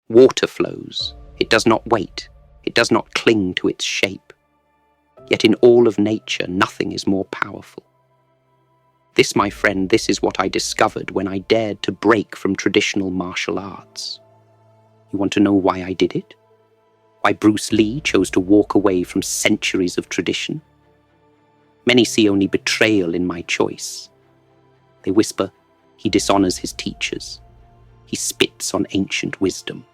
Water flows. It does not wait. It does not cling to its shape. Yet in all of nature, nothing is more powerful. This, my friend, this is what I discovered when I dared to break from traditional martial arts. You want to know why I did it? Why Bruce Lee chose to walk away from centuries of tradition? Many see only betrayal in my choice. They whisper, he dishonors his teachers. He spits on ancient wisdom.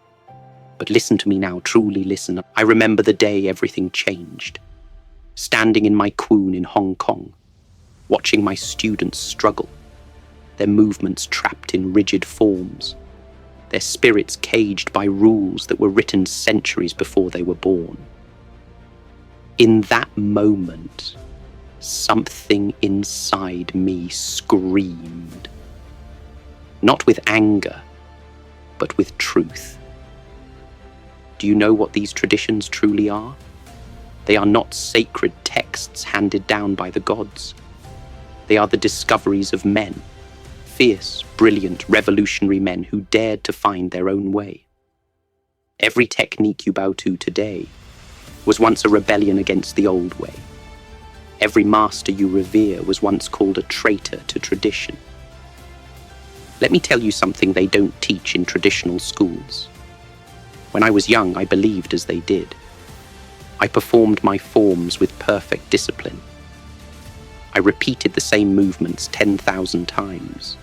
But listen to me now, truly listen. I remember the day everything changed. Standing in my kwoon in Hong Kong, watching my students struggle, their movements trapped in rigid forms, their spirits caged by rules that were written centuries before they were born. In that moment, something inside me screamed. Not with anger, but with truth. Do you know what these traditions truly are? They are not sacred texts handed down by the gods. They are the discoveries of men, fierce, brilliant, revolutionary men who dared to find their own way. Every technique you bow to today was once a rebellion against the old way. Every master you revere was once called a traitor to tradition. Let me tell you something they don't teach in traditional schools. When I was young, I believed as they did. I performed my forms with perfect discipline. I repeated the same movements 10,000 times.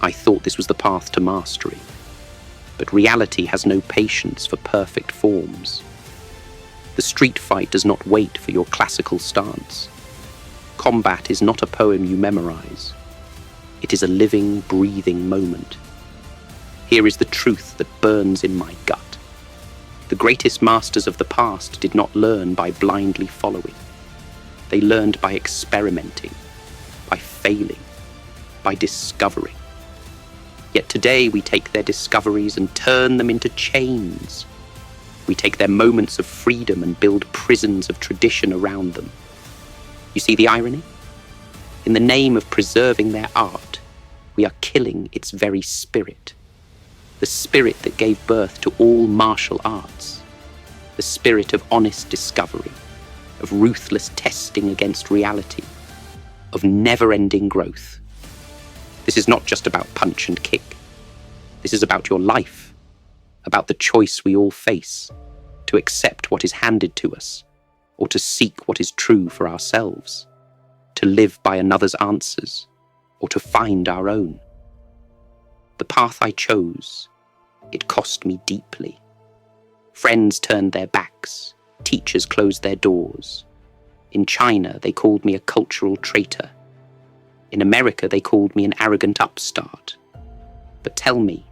I thought this was the path to mastery. But reality has no patience for perfect forms. The street fight does not wait for your classical stance. Combat is not a poem you memorize. It is a living, breathing moment. Here is the truth that burns in my gut. The greatest masters of the past did not learn by blindly following. They learned by experimenting, by failing, by discovering. Yet today we take their discoveries and turn them into chains. We take their moments of freedom and build prisons of tradition around them. You see the irony? In the name of preserving their art, we are killing its very spirit. The spirit that gave birth to all martial arts. The spirit of honest discovery, of ruthless testing against reality, of never-ending growth. This is not just about punch and kick. This is about your life, about the choice we all face, to accept what is handed to us, or to seek what is true for ourselves, to live by another's answers, or to find our own. The path I chose, it cost me deeply. Friends turned their backs, teachers closed their doors. In China, they called me a cultural traitor. In America, they called me an arrogant upstart. But tell me,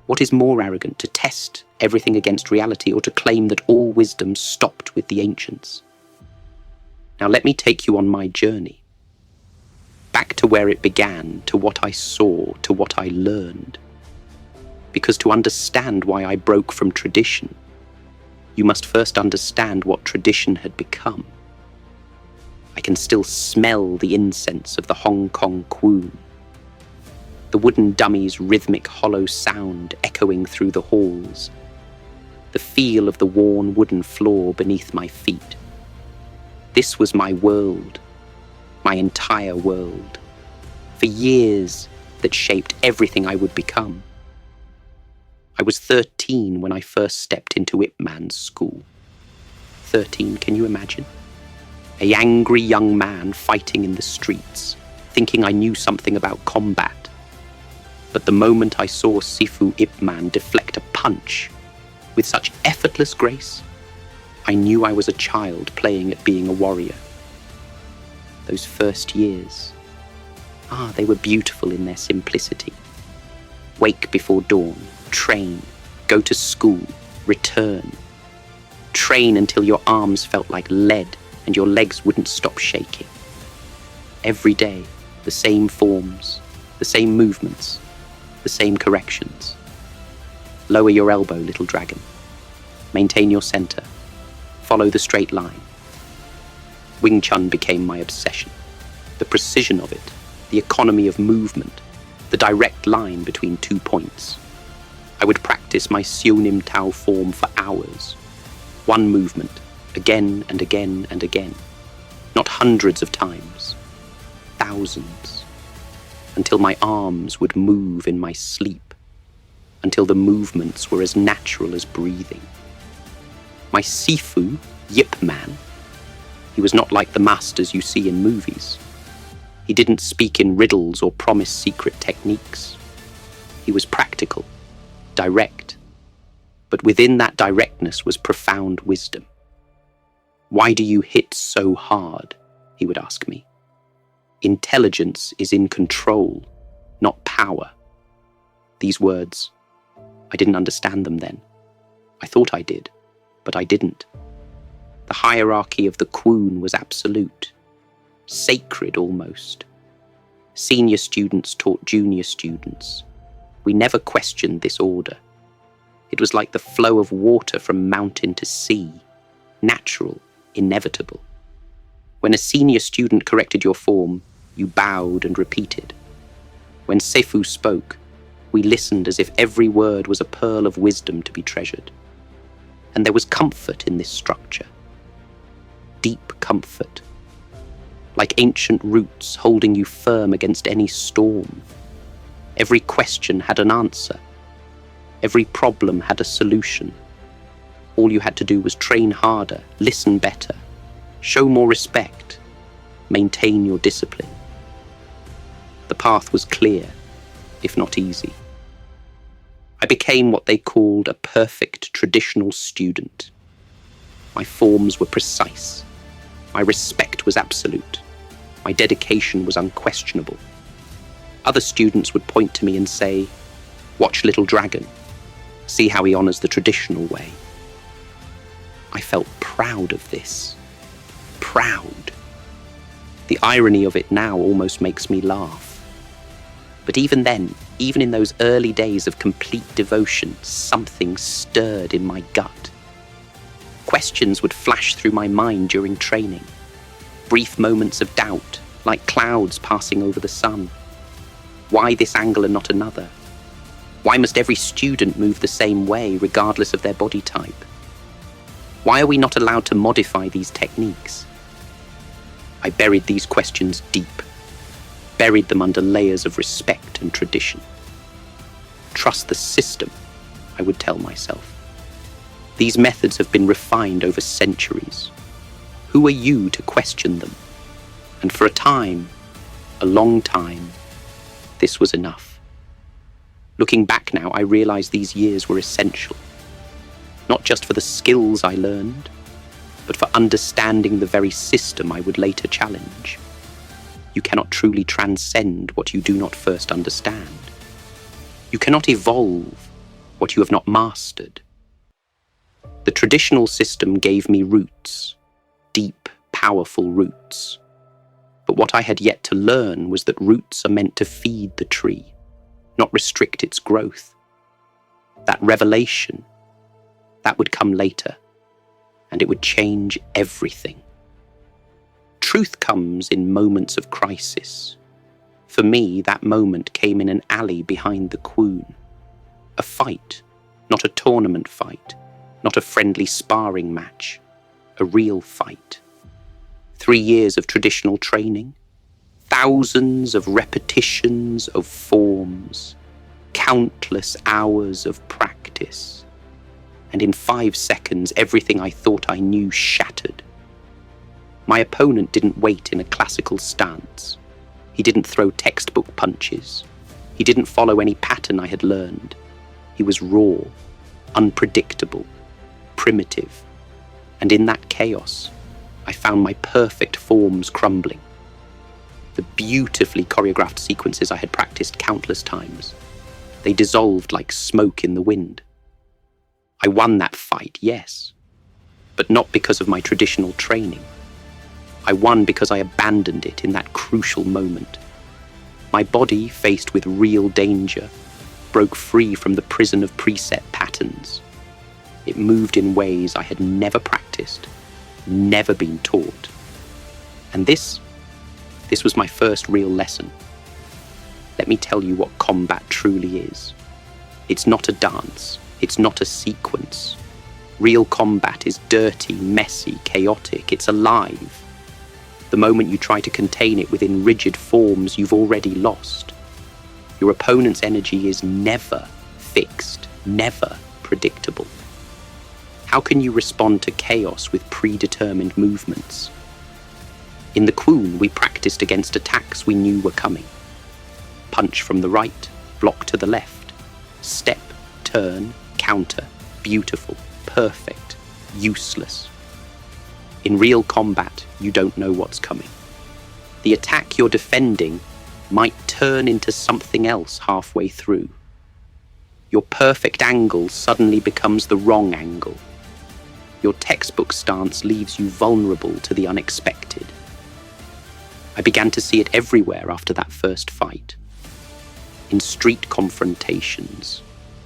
what is more arrogant, to test everything against reality or to claim that all wisdom stopped with the ancients? Now let me take you on my journey. Back to where it began, to what I saw, to what I learned. Because to understand why I broke from tradition, you must first understand what tradition had become. I can still smell the incense of the Hong Kong kwoon. The wooden dummy's rhythmic hollow sound echoing through the halls. The feel of the worn wooden floor beneath my feet. This was my world, my entire world. For years, that shaped everything I would become. I was 13 when I first stepped into Ip Man's school. 13, can you imagine? A angry young man fighting in the streets, thinking I knew something about combat. But the moment I saw Sifu Ip Man deflect a punch with such effortless grace, I knew I was a child playing at being a warrior. Those first years, they were beautiful in their simplicity. Wake before dawn, train, go to school, return. Train until your arms felt like lead and your legs wouldn't stop shaking. Every day, the same forms, the same movements, the same corrections. Lower your elbow, little dragon. Maintain your center. Follow the straight line. Wing Chun became my obsession. The precision of it, the economy of movement, the direct line between 2 points. I would practice my Sionim Tao form for hours. One movement, again and again and again. Not hundreds of times, thousands. Until my arms would move in my sleep. Until the movements were as natural as breathing. My Sifu, Yip Man, he was not like the masters you see in movies. He didn't speak in riddles or promise secret techniques. He was practical, direct, but within that directness was profound wisdom. Why do you hit so hard? He would ask me. Intelligence is in control, not power. These words, I didn't understand them then. I thought I did, but I didn't. The hierarchy of the Kwun was absolute, sacred almost. Senior students taught junior students. We never questioned this order. It was like the flow of water from mountain to sea, natural, inevitable. When a senior student corrected your form, you bowed and repeated. When Sefu spoke, we listened as if every word was a pearl of wisdom to be treasured. And there was comfort in this structure. Deep comfort. Like ancient roots holding you firm against any storm. Every question had an answer. Every problem had a solution. All you had to do was train harder, listen better, show more respect, maintain your discipline. The path was clear, if not easy. I became what they called a perfect traditional student. My forms were precise. My respect was absolute. My dedication was unquestionable. Other students would point to me and say, "Watch Little Dragon. See how he honors the traditional way." I felt proud of this. Proud. The irony of it now almost makes me laugh. But even then, even in those early days of complete devotion, something stirred in my gut. Questions would flash through my mind during training. Brief moments of doubt, like clouds passing over the sun. Why this angle and not another? Why must every student move the same way, regardless of their body type? Why are we not allowed to modify these techniques? I buried these questions deep, buried them under layers of respect and tradition. Trust the system, I would tell myself. These methods have been refined over centuries. Who are you to question them? And for a time, a long time, this was enough. Looking back now, I realize these years were essential. Not just for the skills I learned, but for understanding the very system I would later challenge. You cannot truly transcend what you do not first understand. You cannot evolve what you have not mastered. The traditional system gave me roots, deep, powerful roots. But what I had yet to learn was that roots are meant to feed the tree, not restrict its growth. That revelation, that would come later, and it would change everything. Truth comes in moments of crisis. For me, that moment came in an alley behind the Kwun. A fight, not a tournament fight, not a friendly sparring match, a real fight. 3 years of traditional training, thousands of repetitions of forms, countless hours of practice. And in 5 seconds, everything I thought I knew shattered. My opponent didn't wait in a classical stance. He didn't throw textbook punches. He didn't follow any pattern I had learned. He was raw, unpredictable, primitive. And in that chaos, I found my perfect forms crumbling. The beautifully choreographed sequences I had practiced countless times, they dissolved like smoke in the wind. I won that fight, yes, but not because of my traditional training. I won because I abandoned it in that crucial moment. My body, faced with real danger, broke free from the prison of preset patterns. It moved in ways I had never practiced, never been taught. And this was my first real lesson. Let me tell you what combat truly is. It's not a dance. It's not a sequence. Real combat is dirty, messy, chaotic. It's alive. The moment you try to contain it within rigid forms, you've already lost. Your opponent's energy is never fixed, never predictable. How can you respond to chaos with predetermined movements? In the Kwoon, we practiced against attacks we knew were coming. Punch from the right, block to the left. Step, turn, counter, beautiful, perfect, useless. In real combat, you don't know what's coming. The attack you're defending might turn into something else halfway through. Your perfect angle suddenly becomes the wrong angle. Your textbook stance leaves you vulnerable to the unexpected. I began to see it everywhere after that first fight. In street confrontations,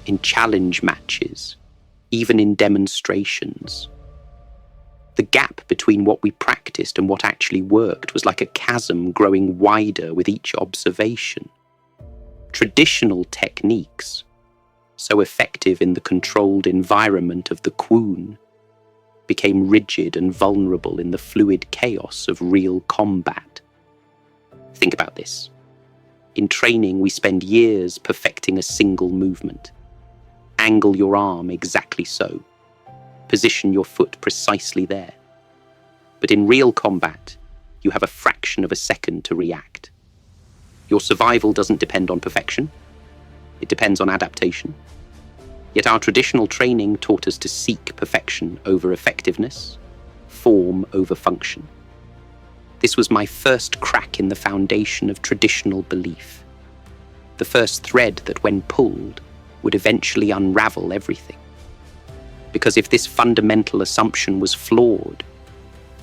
in challenge matches, even in demonstrations. The gap between what we practiced and what actually worked was like a chasm growing wider with each observation. Traditional techniques, so effective in the controlled environment of the Kwoon, became rigid and vulnerable in the fluid chaos of real combat. Think about this. In training, we spend years perfecting a single movement. Angle your arm exactly so. Position your foot precisely there. But in real combat, you have a fraction of a second to react. Your survival doesn't depend on perfection. It depends on adaptation. Yet our traditional training taught us to seek perfection over effectiveness, form over function. This was my first crack in the foundation of traditional belief. The first thread that, when pulled, would eventually unravel everything. Because if this fundamental assumption was flawed,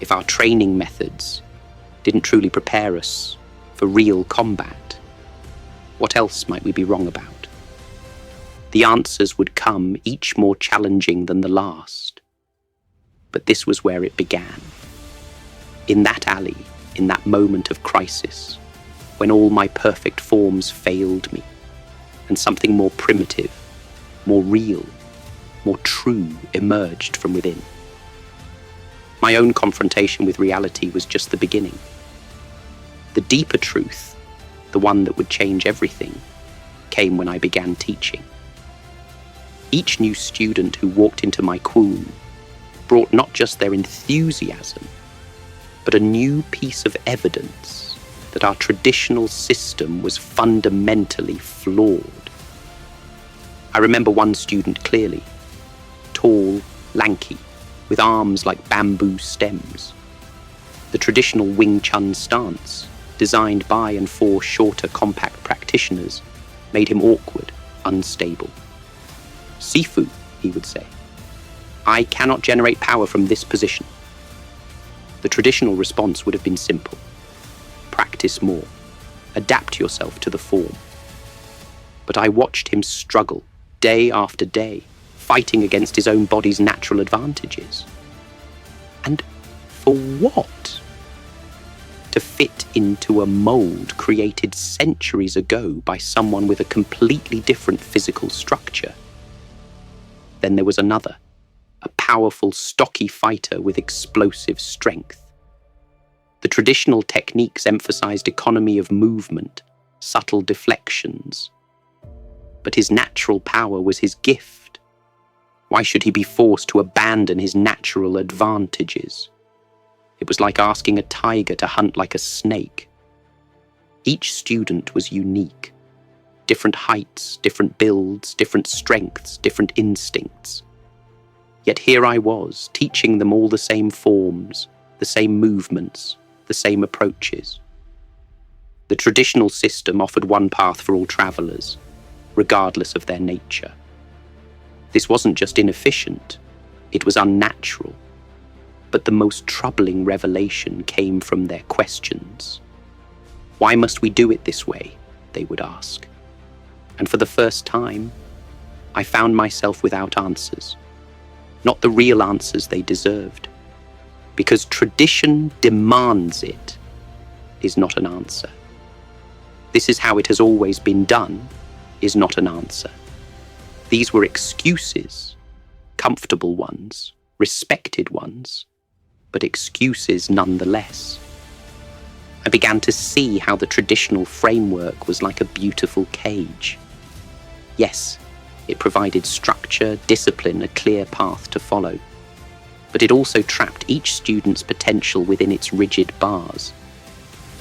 if our training methods didn't truly prepare us for real combat, what else might we be wrong about? The answers would come, each more challenging than the last. But this was where it began. In that alley, in that moment of crisis, when all my perfect forms failed me, and something more primitive, more real, more true emerged from within. My own confrontation with reality was just the beginning. The deeper truth, the one that would change everything, came when I began teaching. Each new student who walked into my Kwoon brought not just their enthusiasm, but a new piece of evidence that our traditional system was fundamentally flawed. I remember one student clearly, tall, lanky, with arms like bamboo stems. The traditional Wing Chun stance, designed by and for shorter, compact practitioners, made him awkward, unstable. "Sifu," he would say, "I cannot generate power from this position." The traditional response would have been simple. Practice more. Adapt yourself to the form. But I watched him struggle, day after day, fighting against his own body's natural advantages. And for what? To fit into a mold created centuries ago by someone with a completely different physical structure. Then there was another, a powerful, stocky fighter with explosive strength. The traditional techniques emphasized economy of movement, subtle deflections. But his natural power was his gift. Why should he be forced to abandon his natural advantages? It was like asking a tiger to hunt like a snake. Each student was unique. Different heights, different builds, different strengths, different instincts. Yet here I was, teaching them all the same forms, the same movements, the same approaches. The traditional system offered one path for all travelers, regardless of their nature. This wasn't just inefficient, it was unnatural. But the most troubling revelation came from their questions. Why must we do it this way? They would ask. And for the first time, I found myself without answers. Not the real answers they deserved. Because tradition demands it is not an answer. This is how it has always been done is not an answer. These were excuses, comfortable ones, respected ones, but excuses nonetheless. I began to see how the traditional framework was like a beautiful cage. Yes, it provided structure, discipline, a clear path to follow, but it also trapped each student's potential within its rigid bars.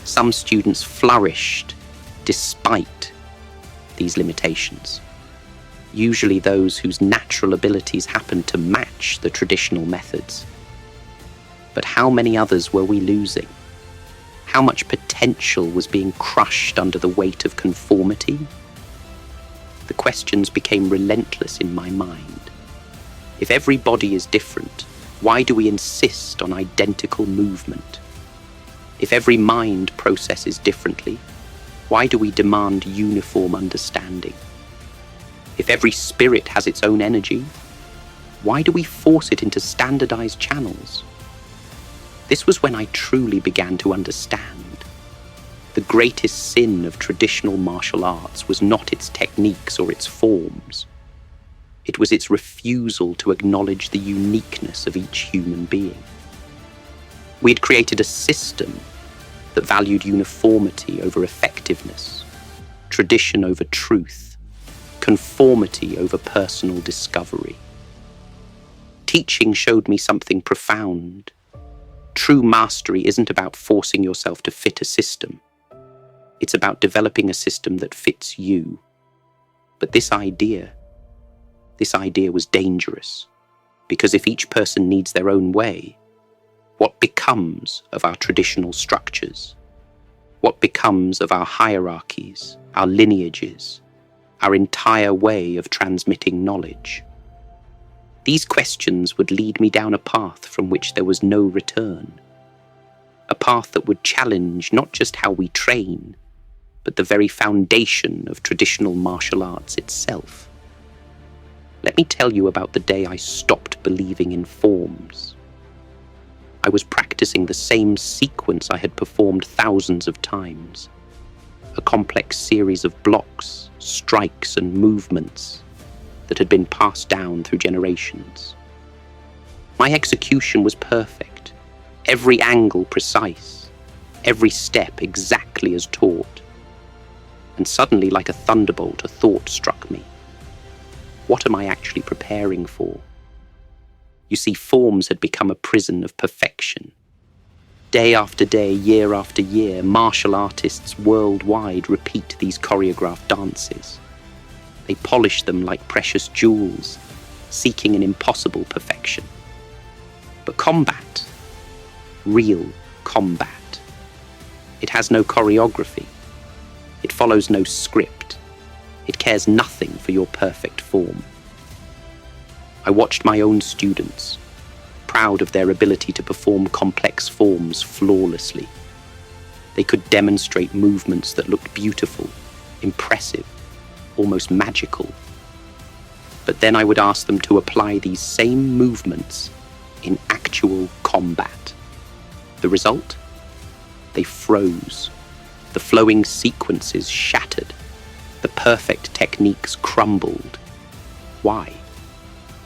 Some students flourished despite these limitations, usually those whose natural abilities happened to match the traditional methods. But how many others were we losing? How much potential was being crushed under the weight of conformity? The questions became relentless in my mind. If every body is different, why do we insist on identical movement? If every mind processes differently, why do we demand uniform understanding? If every spirit has its own energy, why do we force it into standardized channels? This was when I truly began to understand. The greatest sin of traditional martial arts was not its techniques or its forms. It was its refusal to acknowledge the uniqueness of each human being. We had created a system that valued uniformity over effectiveness, tradition over truth, conformity over personal discovery. Teaching showed me something profound. True mastery isn't about forcing yourself to fit a system. It's about developing a system that fits you. But this idea was dangerous, because if each person needs their own way, what becomes of our traditional structures? What becomes of our hierarchies, our lineages, our entire way of transmitting knowledge? These questions would lead me down a path from which there was no return. A path that would challenge not just how we train, but the very foundation of traditional martial arts itself. Let me tell you about the day I stopped believing in forms. I was practicing the same sequence I had performed thousands of times. A complex series of blocks, strikes, and movements that had been passed down through generations. My execution was perfect, every angle precise, every step exactly as taught. And suddenly, like a thunderbolt, a thought struck me. What am I actually preparing for? You see, forms had become a prison of perfection. Day after day, year after year, martial artists worldwide repeat these choreographed dances. They polish them like precious jewels, seeking an impossible perfection. But combat, real combat, it has no choreography. It follows no script. It cares nothing for your perfect form. I watched my own students, proud of their ability to perform complex forms flawlessly. They could demonstrate movements that looked beautiful, impressive, almost magical. But then I would ask them to apply these same movements in actual combat. The result? They froze. The flowing sequences shattered. The perfect techniques crumbled. Why?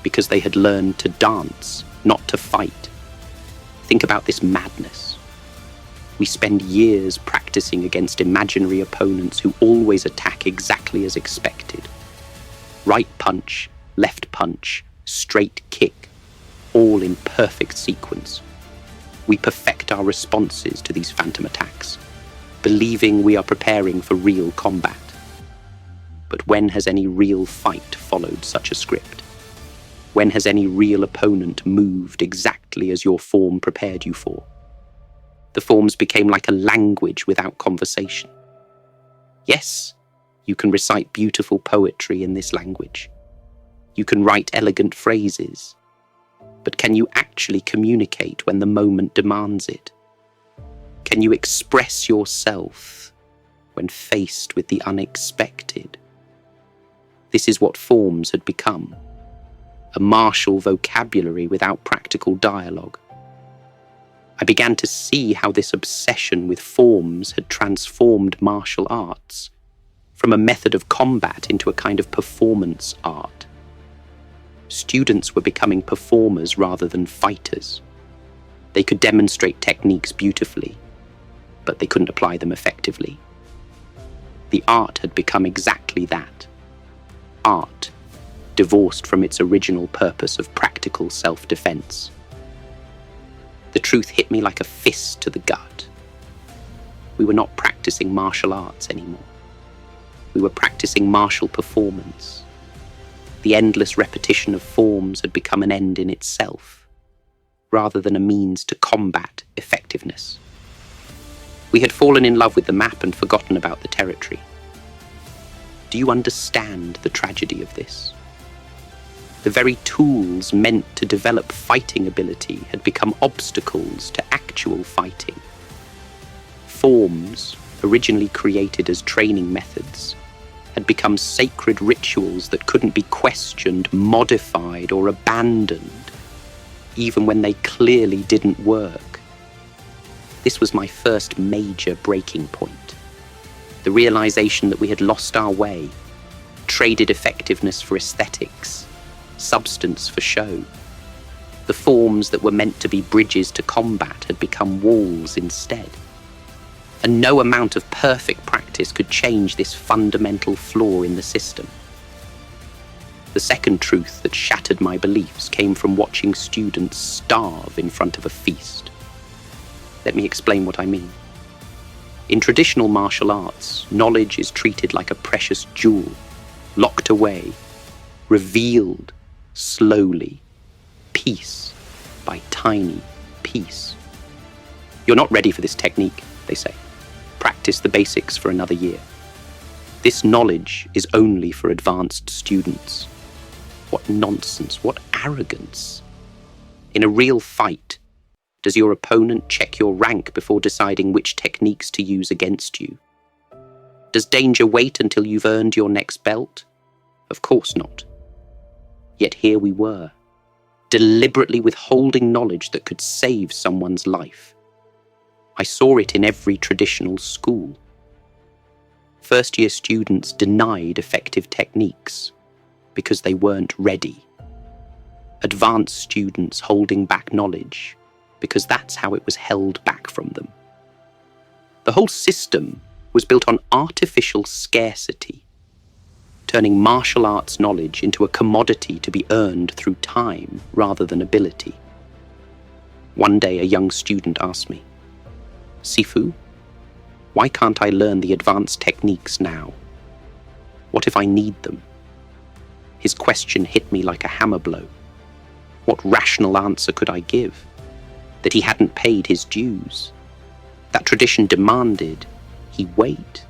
Because they had learned to dance, not to fight. Think about this madness. We spend years practicing against imaginary opponents who always attack exactly as expected. Right punch, left punch, straight kick, all in perfect sequence. We perfect our responses to these phantom attacks, believing we are preparing for real combat. But when has any real fight followed such a script? When has any real opponent moved exactly as your form prepared you for? The forms became like a language without conversation. Yes, you can recite beautiful poetry in this language. You can write elegant phrases. But can you actually communicate when the moment demands it? Can you express yourself when faced with the unexpected? This is what forms had become. A martial vocabulary without practical dialogue. I began to see how this obsession with forms had transformed martial arts from a method of combat into a kind of performance art. Students were becoming performers rather than fighters. They could demonstrate techniques beautifully, but they couldn't apply them effectively. The art had become exactly that. Art, divorced from its original purpose of practical self-defense. The truth hit me like a fist to the gut. We were not practicing martial arts anymore. We were practicing martial performance. The endless repetition of forms had become an end in itself, rather than a means to combat effectiveness. We had fallen in love with the map and forgotten about the territory. Do you understand the tragedy of this? The very tools meant to develop fighting ability had become obstacles to actual fighting. Forms, originally created as training methods, had become sacred rituals that couldn't be questioned, modified, or abandoned, even when they clearly didn't work. This was my first major breaking point. The realization that we had lost our way, traded effectiveness for aesthetics, substance for show. The forms that were meant to be bridges to combat had become walls instead. And no amount of perfect practice could change this fundamental flaw in the system. The second truth that shattered my beliefs came from watching students starve in front of a feast. Let me explain what I mean. In traditional martial arts, knowledge is treated like a precious jewel, locked away, revealed slowly, piece by tiny piece. You're not ready for this technique, they say. Practice the basics for another year. This knowledge is only for advanced students. What nonsense, what arrogance. In a real fight, does your opponent check your rank before deciding which techniques to use against you? Does danger wait until you've earned your next belt? Of course not. Yet here we were, deliberately withholding knowledge that could save someone's life. I saw it in every traditional school. First-year students denied effective techniques because they weren't ready. Advanced students holding back knowledge because that's how it was held back from them. The whole system was built on artificial scarcity, turning martial arts knowledge into a commodity to be earned through time rather than ability. One day, a young student asked me, "Sifu, why can't I learn the advanced techniques now? What if I need them?" His question hit me like a hammer blow. What rational answer could I give? That he hadn't paid his dues. That tradition demanded he wait.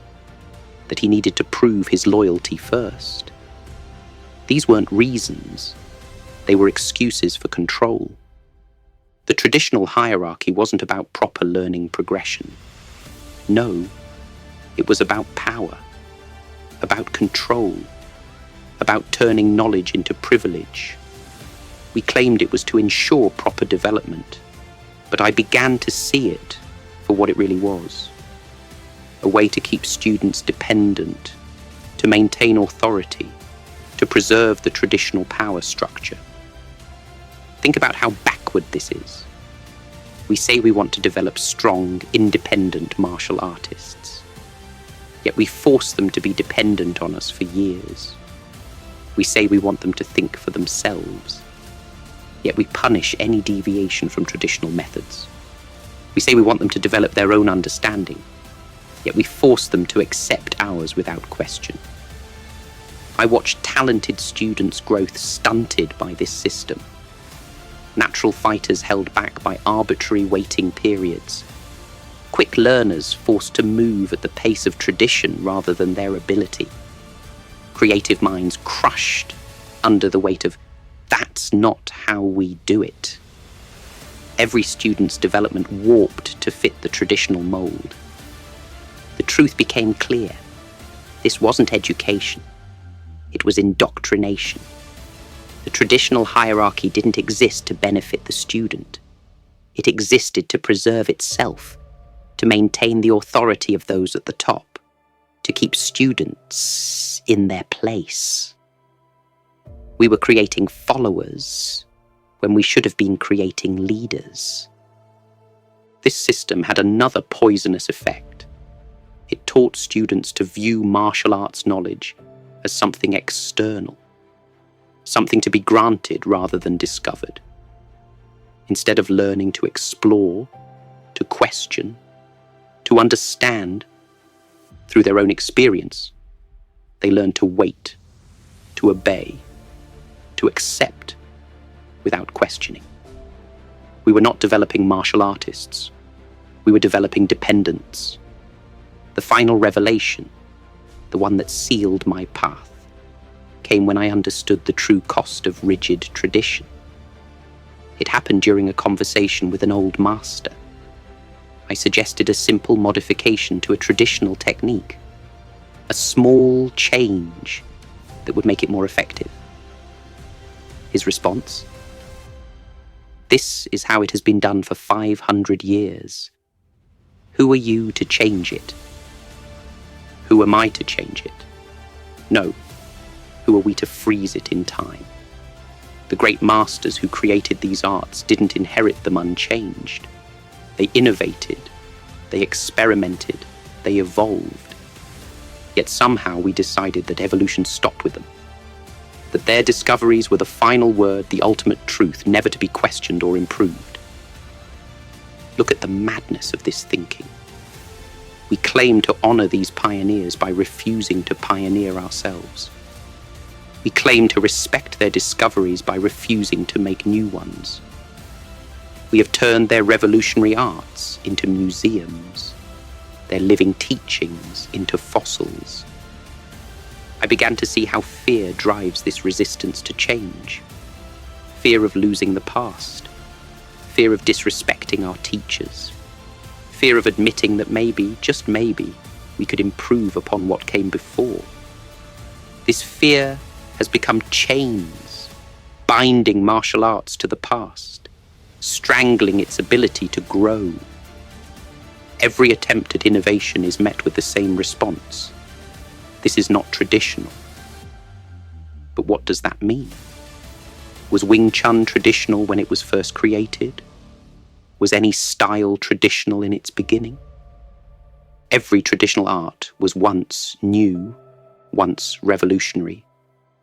That he needed to prove his loyalty first. These weren't reasons. They were excuses for control. The traditional hierarchy wasn't about proper learning progression. No, it was about power, about control, about turning knowledge into privilege. We claimed it was to ensure proper development, but I began to see it for what it really was. A way to keep students dependent, to maintain authority, to preserve the traditional power structure. Think about how backward this is. We say we want to develop strong, independent martial artists, yet we force them to be dependent on us for years. We say we want them to think for themselves, yet we punish any deviation from traditional methods. We say we want them to develop their own understanding, yet we force them to accept ours without question. I watched talented students' growth stunted by this system. Natural fighters held back by arbitrary waiting periods. Quick learners forced to move at the pace of tradition rather than their ability. Creative minds crushed under the weight of, "That's not how we do it." Every student's development warped to fit the traditional mold. The truth became clear. This wasn't education. It was indoctrination. The traditional hierarchy didn't exist to benefit the student. It existed to preserve itself, to maintain the authority of those at the top, to keep students in their place. We were creating followers when we should have been creating leaders. This system had another poisonous effect. It taught students to view martial arts knowledge as something external, something to be granted rather than discovered. Instead of learning to explore, to question, to understand through their own experience, they learned to wait, to obey, to accept without questioning. We were not developing martial artists. We were developing dependents. The final revelation, the one that sealed my path, came when I understood the true cost of rigid tradition. It happened during a conversation with an old master. I suggested a simple modification to a traditional technique, a small change that would make it more effective. His response? This is how it has been done for 500 years. Who are you to change it? Who am I to change it? No. Who are we to freeze it in time? The great masters who created these arts didn't inherit them unchanged. They innovated, they experimented, they evolved. Yet somehow we decided that evolution stopped with them. That their discoveries were the final word, the ultimate truth, never to be questioned or improved. Look at the madness of this thinking. We claim to honor these pioneers by refusing to pioneer ourselves. We claim to respect their discoveries by refusing to make new ones. We have turned their revolutionary arts into museums, their living teachings into fossils. I began to see how fear drives this resistance to change. Fear of losing the past, fear of disrespecting our teachers, fear of admitting that maybe, just maybe, we could improve upon what came before. This fear has become chains, binding martial arts to the past, strangling its ability to grow. Every attempt at innovation is met with the same response. This is not traditional. But what does that mean? Was Wing Chun traditional when it was first created? Was any style traditional in its beginning? Every traditional art was once new, once revolutionary,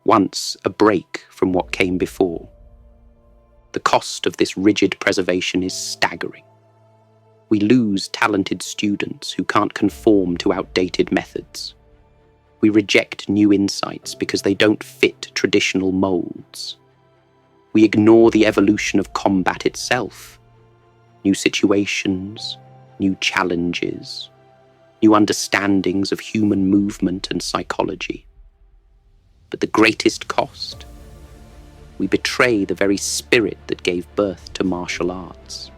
once a break from what came before. The cost of this rigid preservation is staggering. We lose talented students who can't conform to outdated methods. We reject new insights because they don't fit traditional molds. We ignore the evolution of combat itself. New situations, new challenges, new understandings of human movement and psychology. But the greatest cost? We betray the very spirit that gave birth to martial arts.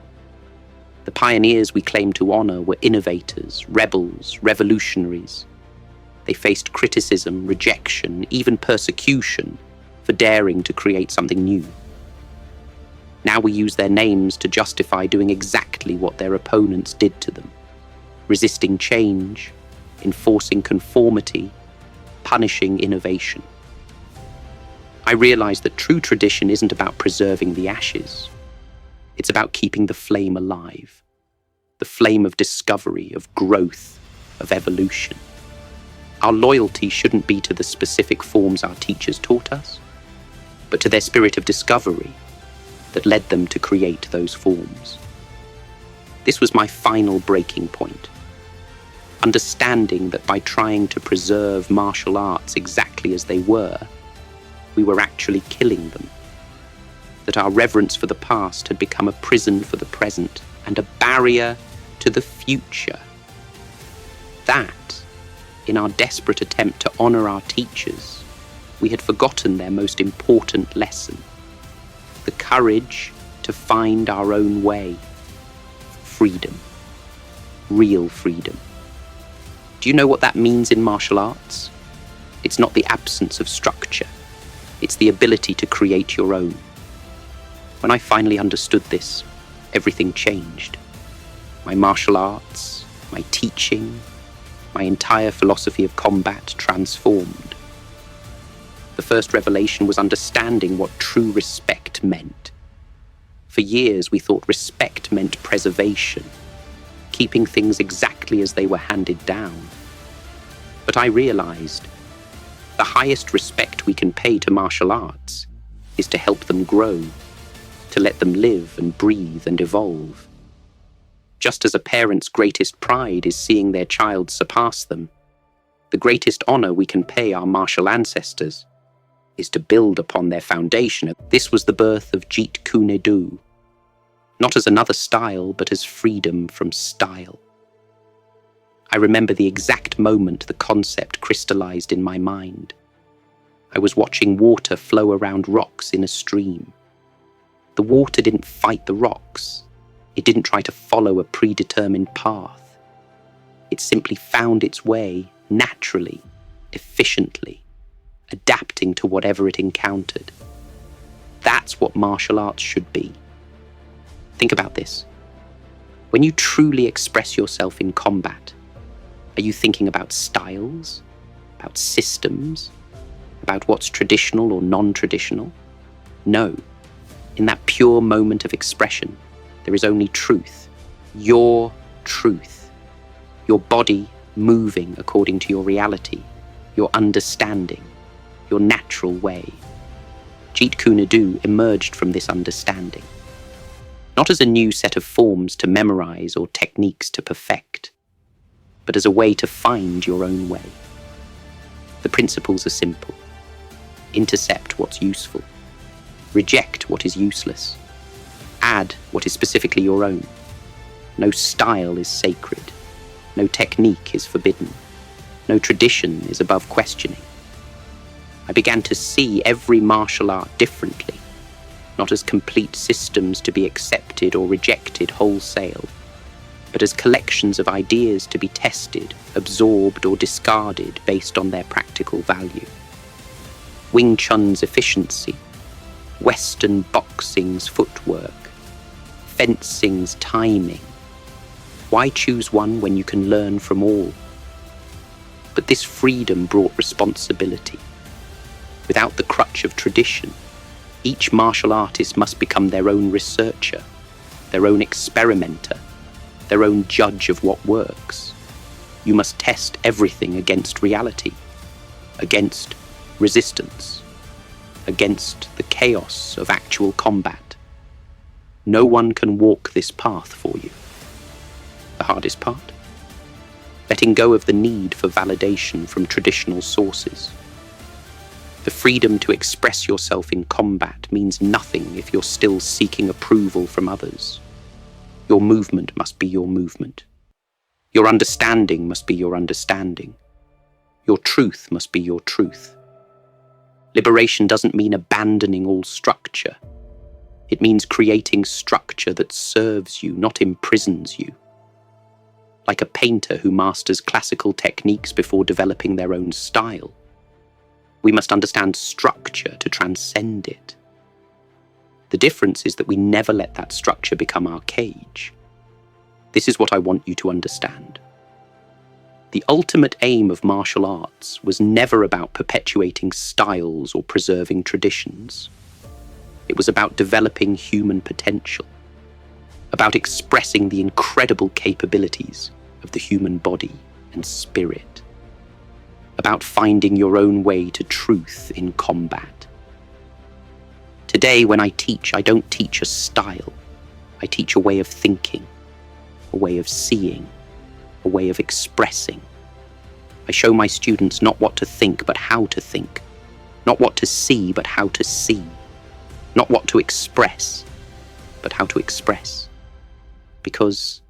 The pioneers we claim to honor were innovators, rebels, revolutionaries. They faced criticism, rejection, even persecution for daring to create something new. Now we use their names to justify doing exactly what their opponents did to them, resisting change, enforcing conformity, punishing innovation. I realize that true tradition isn't about preserving the ashes. It's about keeping the flame alive, the flame of discovery, of growth, of evolution. Our loyalty shouldn't be to the specific forms our teachers taught us, but to their spirit of discovery that led them to create those forms. This was my final breaking point. Understanding that by trying to preserve martial arts exactly as they were, we were actually killing them. That our reverence for the past had become a prison for the present and a barrier to the future. That, in our desperate attempt to honor our teachers, we had forgotten their most important lesson: the courage to find our own way. Freedom. Real freedom. Do you know what that means in martial arts? It's not the absence of structure. It's the ability to create your own. When I finally understood this, everything changed. My martial arts, my teaching, my entire philosophy of combat transformed. The first revelation was understanding what true respect meant. For years, we thought respect meant preservation, keeping things exactly as they were handed down. But I realized the highest respect we can pay to martial arts is to help them grow, to let them live and breathe and evolve. Just as a parent's greatest pride is seeing their child surpass them, the greatest honor we can pay our martial ancestors is to build upon their foundation. This was the birth of Jeet Kune Do, not as another style, but as freedom from style. I remember the exact moment the concept crystallized in my mind. I was watching water flow around rocks in a stream. The water didn't fight the rocks. It didn't try to follow a predetermined path. It simply found its way naturally, efficiently, adapting to whatever it encountered. That's what martial arts should be. Think about this. When you truly express yourself in combat, are you thinking about styles, about systems, about what's traditional or non-traditional? No. In that pure moment of expression, there is only truth. Your truth. Your body moving according to your reality, your understanding, your natural way. Jeet Kune Do emerged from this understanding, not as a new set of forms to memorize or techniques to perfect, but as a way to find your own way. The principles are simple. Intercept what's useful. Reject what is useless. Add what is specifically your own. No style is sacred. No technique is forbidden. No tradition is above questioning. I began to see every martial art differently, not as complete systems to be accepted or rejected wholesale, but as collections of ideas to be tested, absorbed or discarded based on their practical value. Wing Chun's efficiency, Western boxing's footwork, fencing's timing. Why choose one when you can learn from all? But this freedom brought responsibility. Without the crutch of tradition, each martial artist must become their own researcher, their own experimenter, their own judge of what works. You must test everything against reality, against resistance, against the chaos of actual combat. No one can walk this path for you. The hardest part? Letting go of the need for validation from traditional sources. The freedom to express yourself in combat means nothing if you're still seeking approval from others. Your movement must be your movement. Your understanding must be your understanding. Your truth must be your truth. Liberation doesn't mean abandoning all structure. It means creating structure that serves you, not imprisons you. Like a painter who masters classical techniques before developing their own style, we must understand structure to transcend it. The difference is that we never let that structure become our cage. This is what I want you to understand. The ultimate aim of martial arts was never about perpetuating styles or preserving traditions. It was about developing human potential, about expressing the incredible capabilities of the human body and spirit, about finding your own way to truth in combat. Today, when I teach, I don't teach a style. I teach a way of thinking, a way of seeing, a way of expressing. I show my students not what to think, but how to think. Not what to see, but how to see. Not what to express, but how to express. Because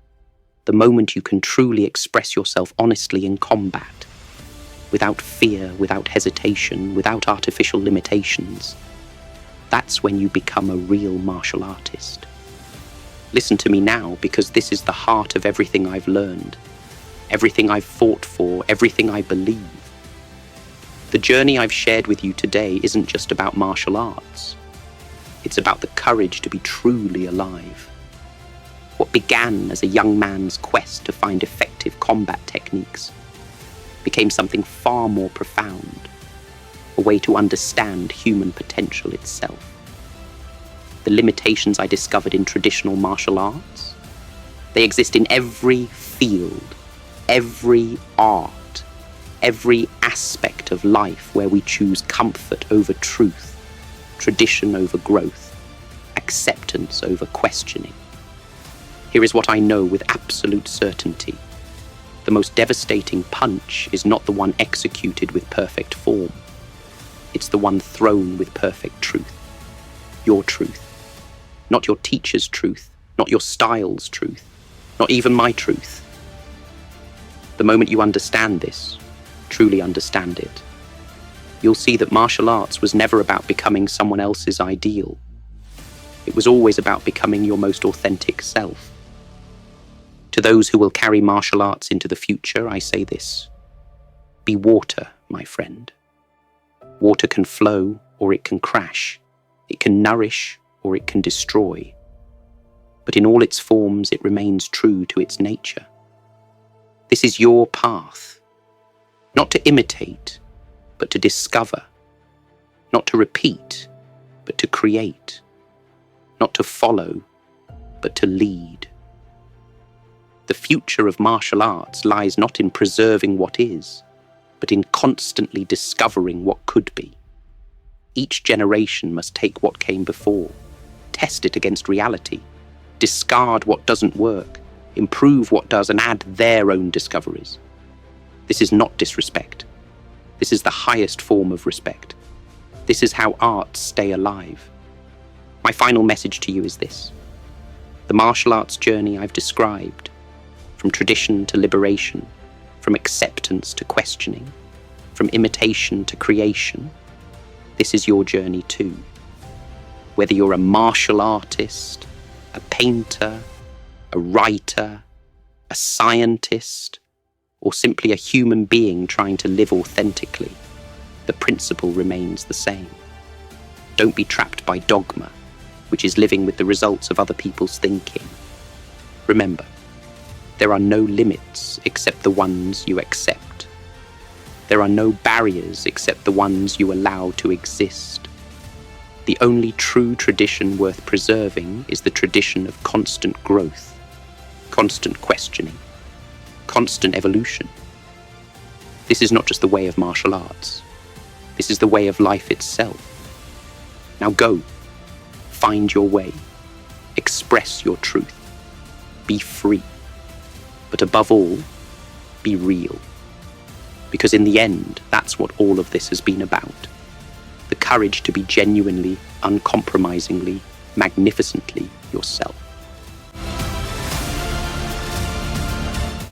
the moment you can truly express yourself honestly in combat, without fear, without hesitation, without artificial limitations, that's when you become a real martial artist. Listen to me now, because this is the heart of everything I've learned, everything I've fought for, everything I believe. The journey I've shared with you today isn't just about martial arts. It's about the courage to be truly alive. What began as a young man's quest to find effective combat techniques became something far more profound. a way to understand human potential itself. The limitations I discovered in traditional martial arts, they exist in every field, every art, every aspect of life where we choose comfort over truth, tradition over growth, acceptance over questioning. Here is what I know with absolute certainty. The most devastating punch is not the one executed with perfect form. It's the one thrown with perfect truth. Your truth. Not your teacher's truth, not your style's truth, not even my truth. The moment you understand this, truly understand it, you'll see that martial arts was never about becoming someone else's ideal. It was always about becoming your most authentic self. To those who will carry martial arts into the future, I say this: be water, my friend. Water can flow or it can crash. It can nourish or it can destroy. But in all its forms, it remains true to its nature. This is your path. Not to imitate, but to discover. Not to repeat, but to create. Not to follow, but to lead. The future of martial arts lies not in preserving what is, but in constantly discovering what could be. Each generation must take what came before, test it against reality, discard what doesn't work, improve what does, and add their own discoveries. This is not disrespect. This is the highest form of respect. This is how arts stay alive. My final message to you is this: the martial arts journey I've described, from tradition to liberation, from acceptance to questioning, from imitation to creation, this is your journey too. Whether you're a martial artist, a painter, a writer, a scientist, or simply a human being trying to live authentically, the principle remains the same. Don't be trapped by dogma, which is living with the results of other people's thinking. Remember, there are no limits except the ones you accept. There are no barriers except the ones you allow to exist. The only true tradition worth preserving is the tradition of constant growth, constant questioning, constant evolution. This is not just the way of martial arts. This is the way of life itself. Now go, find your way, express your truth, be free. But above all, be real. Because in the end, that's what all of this has been about. The courage to be genuinely, uncompromisingly, magnificently yourself.